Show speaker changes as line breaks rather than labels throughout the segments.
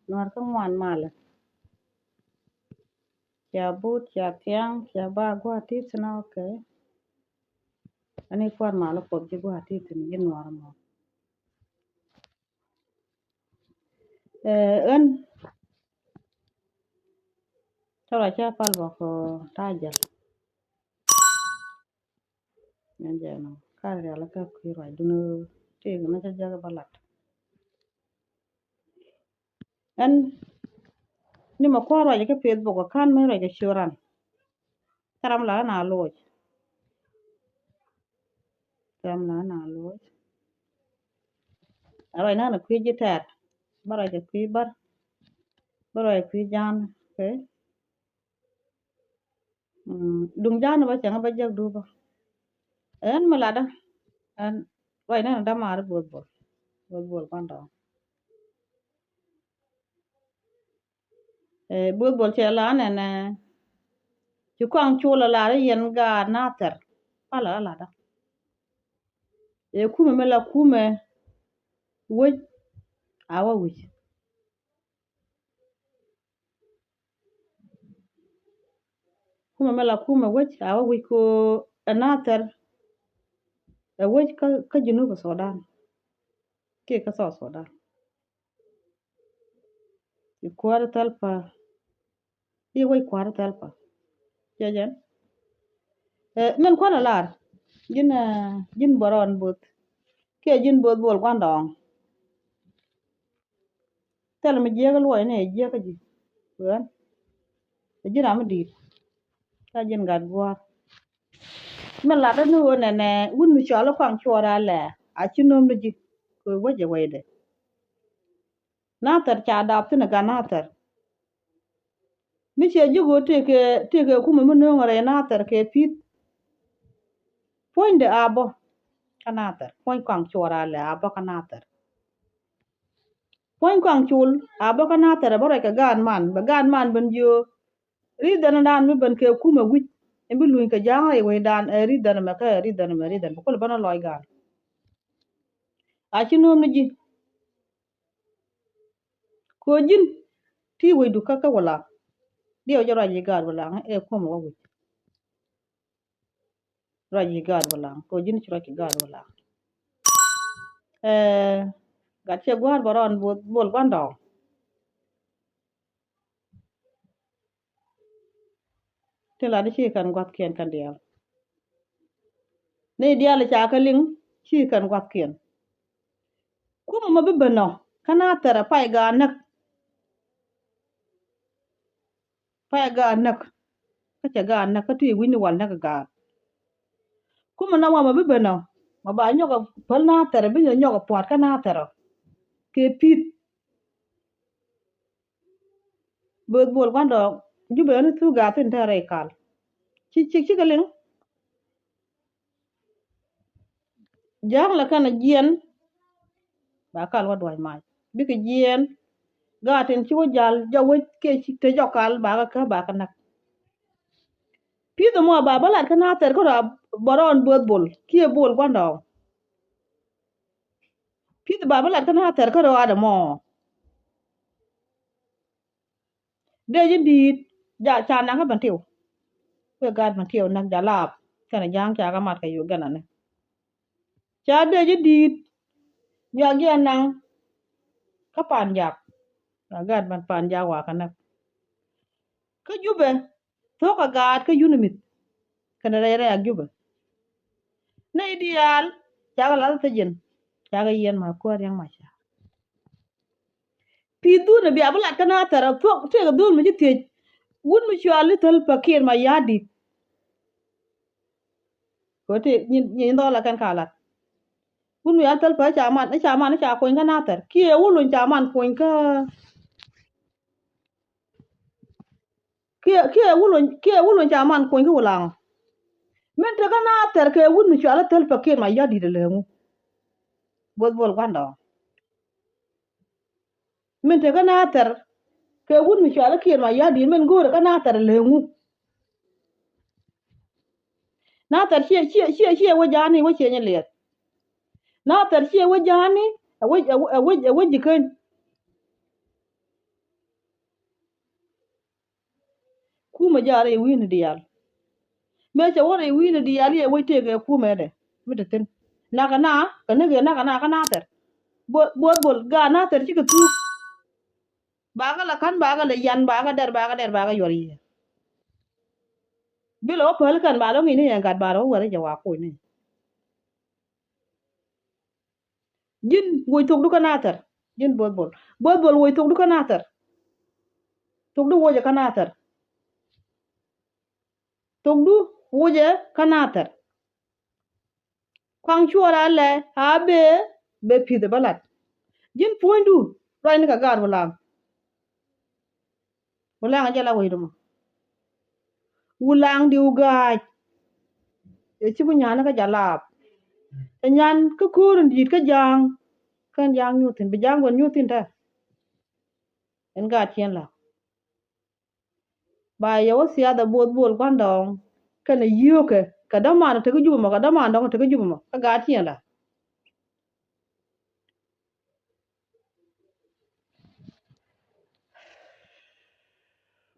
nuar ka ngwan mala cha but cha tiang cha ba gwa tit na okay ani kwan mala pot ji gwa tit ni ji nuar mo en tawla cha pal ba ko tajal nyen jeno kar ya la ka ki ra dunu te na cha jaga balat en ni ma kwa ra ka pet bo ko kan me ra ka shuran karam la na loj karam la na loj ara na na kwi ji tat bara ka kwi bar bara kwi jan ke dung jan ba cha ba jag du ba en malada en wai na da mar bol kan da bol che la ne ne chu kwang chu la yen ga na ter pala la da kume me la kume wo awa wi kume me la kume wo awa wi ko na ter wo ka jinu ko Sudan ke ka Sudan kwar talpa wo kwar talpa jajan men ko la lar jin boron but ke jin bot bol kwan dong tel mi je ga lo ne je ka ji wen jin am di ka jin gad gwa men la da no ne ne wun mi cho la kwang cho da le a chinom ni ji ko wo je we de na ter cha da tin ga na ter mi che ju go te ke ku mi no ngare na ter ke pit point de abo kana ter point kwang cho da le abo kana ter point kwang chul abo kana ter bo re ka gan man ba gan man ben jo ri dan dan mi ben ke ku ma wi e bi luin ka jang e we dan ri dan ma ka ri dan ko bana loy gan a chinom ni ji ko jin ti we du ka wala dio jo ra ji gar wala e ko mo wi ra ji gar wala ko jin chura ki gar wala eh ga che gwar boron bol gwando te la di chi kan gwat ken kan dia ne dia le cha ka ling chi kan gwat ken ku mo be beno kana tara pai ga nak ka cha ga nak ka ti wi ni wal nak ga ku mo na wa mo be beno ma ba nyo ga pal na tara bi nyo ga pot kana tara ke pit bol gwando ju be ni tu ga tin tare kal chi ka ling jang la kana jien ba kal wa dwai mai bi ka jien ga tin chi wo jal jawo ke chi te jokal ba ka nak pido mo ba balat kana ter ko boron bol ki bol kwando pido ba balat kana ter ko ada mo de jindi ja chana ka bantiu we gad bantiu nak jalap kana jang cha ka mat ka yu gana ne cha de jindi ya gi nang ka pan jak gad ban pan ja wa kana ka jube to ka gad ka yunumit kana re re jube na ideal cha ka la ta jen cha ga yen ma ko yang ma pidu na bi abula kana tara fok te ga dul mi te wun mi chwali tol pakir ma yadi ko te ni ndo la kan kala wun mi atal pa cha man cha ko ngana tar ki e wulun cha man ko ka ki e wulun cha man ko ka wulang men te kana tar ke wun mi chwali tol pakir ma yadi de lengu bol kwando men te kana tar ke wun mi chwali kir ma yadi men gore kana tar lengu na tar che wajani wo che nyele na tar che wajani a wajikan kuma jare win dial me che wore win dial ye wote ke kuma de mitatin naka na kana ter bol ga na ter ci ka tu baga la kan baga la yan baga yori bilo pel kan ba lo ngini yan gat ba ro wore jawa ko ni jin woy tok du kana ter jin bol woy tok du kana ter tok du woja kana ter tok du woja kana ter kwang chuora le ha be pide balat jin poindu roy ni ka gar wulang jala woy dum wulang diu gaaj e ci bu nyana ka jalap e nyan ka kurun dit ka jang kan jang nyutin bi jang gon nyutin ta en ga tien la ba yo sia da bol kwandong kana yoke ka damana te jubu ma ka damana dong te jubu ma ka ga tien la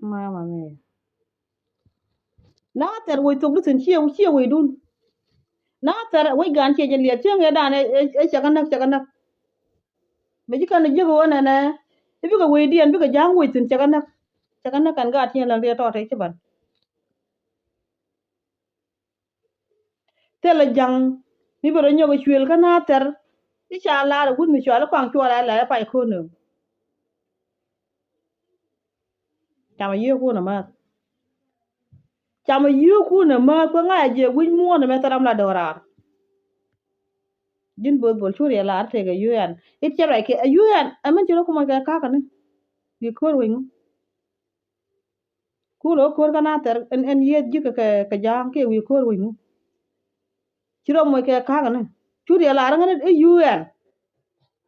mama me na ter woy tok du sen chi woy dun na ter woy gan che je liet che nge dan e chakanak me ji kan je go na na ibi ka woy dien bi ka jang woy tin chakanak kan ga tien la re to te che ban te la jang mi bero nyogo chwel ka na ter cha la da gun mi chwala kwang chwala la pa ko no chama ye ko na ma chama ye ko na ma ko nga je win mo na me taram la dora din bol churi la arte ga yuan it chara ke yuan aman chiro ko ma ka ka ne bi ko wing ku lo ko ka na ter en ye ji ka jang ke wi ko wing chiro mo ke ka ka ne churi la ra ngane e yuan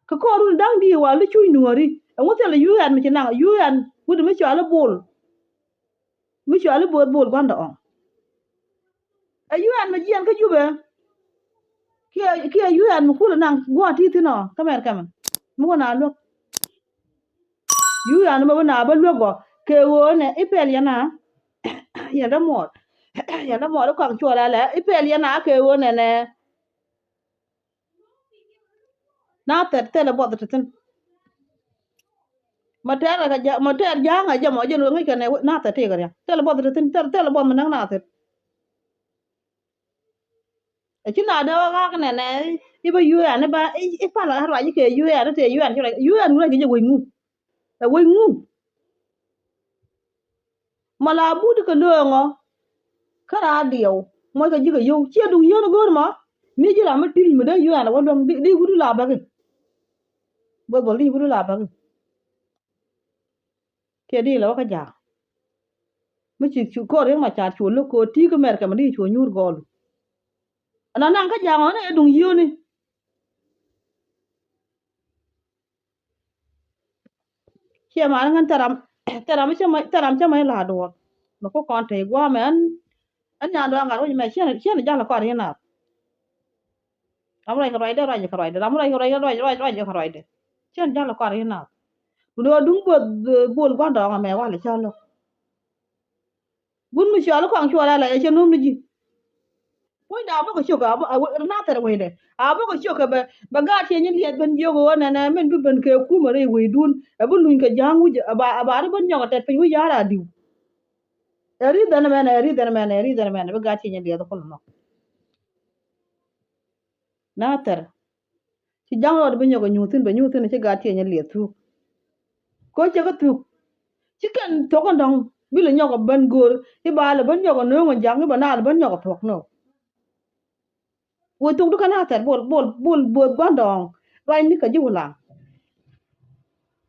ka ko ru dang di wa lu chui nuori en wote la yuan mi china yuan wudu mi chwala bol mi chwala bol gwanda on a yuan ma jian ka jube kia yuan mu kula nang gwa ti tino kamer kam mu na lo yuan ma na ba lo go ke wo ne ipel yana ya da mo ya da mo ko ko la la ipel yana ke wo ne ne na ter te le bo de tin ma ter ga ja ma ter ja nga ja mo je lo ngi ke ne na te te ga ya te le bo de tin te le bo ma nang na te e chi na da ga ne ne iba yuan ba e pa la ha ra ji ke yuan te yuan chi la yuan ru ga je wo ngu e wo ngu mala budi ka longo kara dieu mo ka jiga yo che du yo no gor ma mi jira ma til mi da yo ana wondom di gudu la ba bo di gudu la ba ke di lo ka ja mi chi chu ko re ma cha chu lo ko ti ko mer ka ma di chu nyur gol ana nan ka ja ngone e dung yo ni che ma ngan taram taram che ma la do ma ko kon te gwa men an nya do ngar wo me chen ja la ko re na amrai ka roi de roi ka roi de amrai ka roi ka roi de chen ja la ko re na do dung bol gwa do me wa le cha lo bun mi shwala kwang shwala la ya num ji wai da ba ko shoka na tar wai de a ba ko shoka ba ga te nyin liet ban jogo wana na men du ban ke ku mare wai dun a bun lun ka jangu ba ban nyoga tet pin wi yara diu eri dan men ba ga te nyin liet ko no na tar ci jango do ban nyoga nyutin ba nyutin ci ga te nyin liet tu ko ce ga tu ci kan to ko dong bi le nyoga ban gor ti ba le ban nyoga no ngon jang ba na le ban nyoga tok no wo tuk du kana tar bol gondong rai ni ka ji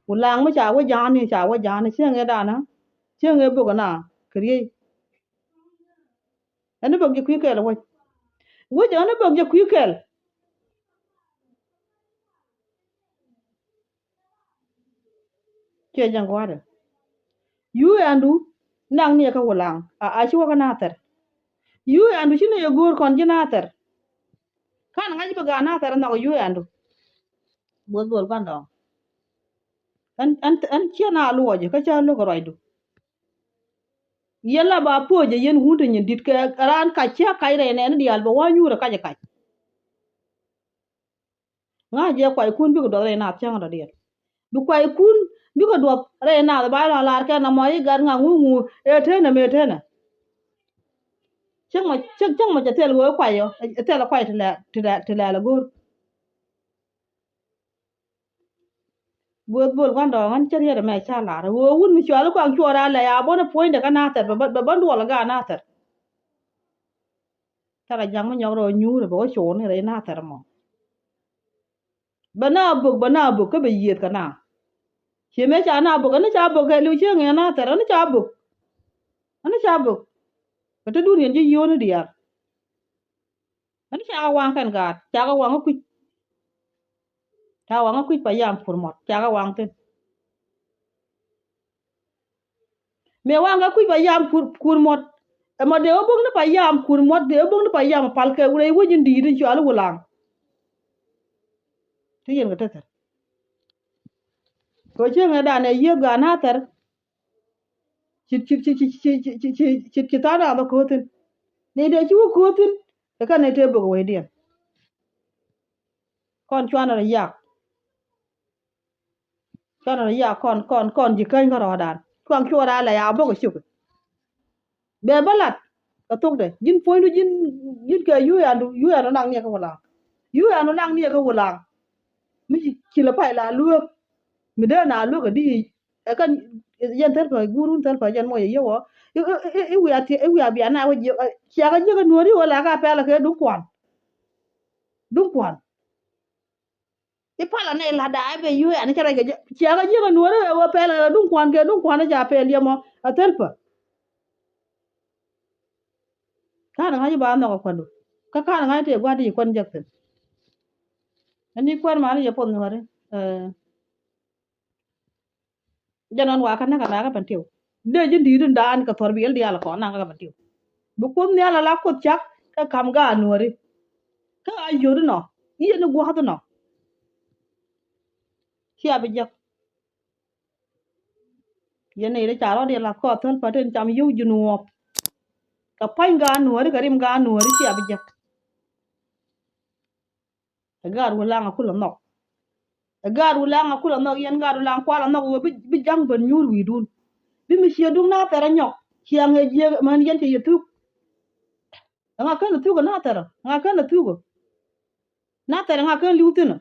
wulang ma cha wa jani chen ge dana chen ge bu kana kriye ani bog ji kwikel wo ja ani bog ji kwikel che jang wada yu andu nang ne ka wulang a chi wa kana tar yu andu shine ye gor kon ji na tar kan ngaji ba ga na tar na yu andu bol gondong an che na luoje ka cha lu ko roi yen la ba po je yen hunde nyin dit ke ran ka cha kai re ne di al ba wa nyura ka je ka nga je kwai kun bi ko do re na chang da di bi kwai kun bi ko do re na ba la lar ke na mo yi gar nga ngu e te na me te na chang ma je tel go kwai yo tel kwai te la go bol bol kan do ngan cher yere me cha la wo un mi chwa ko an chora la ya bona point de kana ter ba ban do la ga na ter tara jang ma nyoro nyu re bo cho ne re na ter mo bana bu ka be yet kana che me cha na bu kana cha bu ke lu che nge na ter na cha bu ana cha bu ka te du ni ji yo ne dia ana cha wang kan ga cha ga wang ku cha wang ku pa yam pur mot cha ga wang ten me wang ga ku pa yam pur mot e mo de obong ne pa yam pur mot de obong ne pa yam pal ke ure wo jin di ri cho alu lang ti yen ga te ko che nge da ne ye ga na ter chit ta da ba ko ten ne de chu ko ten ka ne te bu we dia con chwana ra yak chwana ra yak con ji kan ko ra dan con chora la ya bo ko shu be balat ka tok de jin poy du jin ka yu ya nang ne ka wala yu ya nang ne ka wala mi ci la pay la lu mi de na lu ka di e kan yen tar pa gurun tar pa jan mo ye yo e wi abi ana wo ci ga je ga nori wala ka pa la ke du kwan ipala ne la da be yu ani chara ge chiaga je no re wa pele dun kwan ja pele mo atelpa kana ngaji ba no kwando ka kana ngaji te gwa di kwan jakten ani kwan ma ni pon no re janon wa kana kana ka pantiu de je di dun dan ka tor bi el di ala ko na ka pantiu bu kun ne ala la ko chak ka kam ga no re ka ayo no iye no gwa no chia bi jak ye ne re charo de la ko tel pa ten cham yu junu ka pan ga no re ka rim ga no re chia bi jak gar wala nga kula nok gar wala nga kula nok yen gar wala kwala nok wo bi jang ban nyur wi dun bi mi sia dung na tera nyok sia nge je man yen te yetu nga kan tu na tera nga kan tu na tera nga kan liutin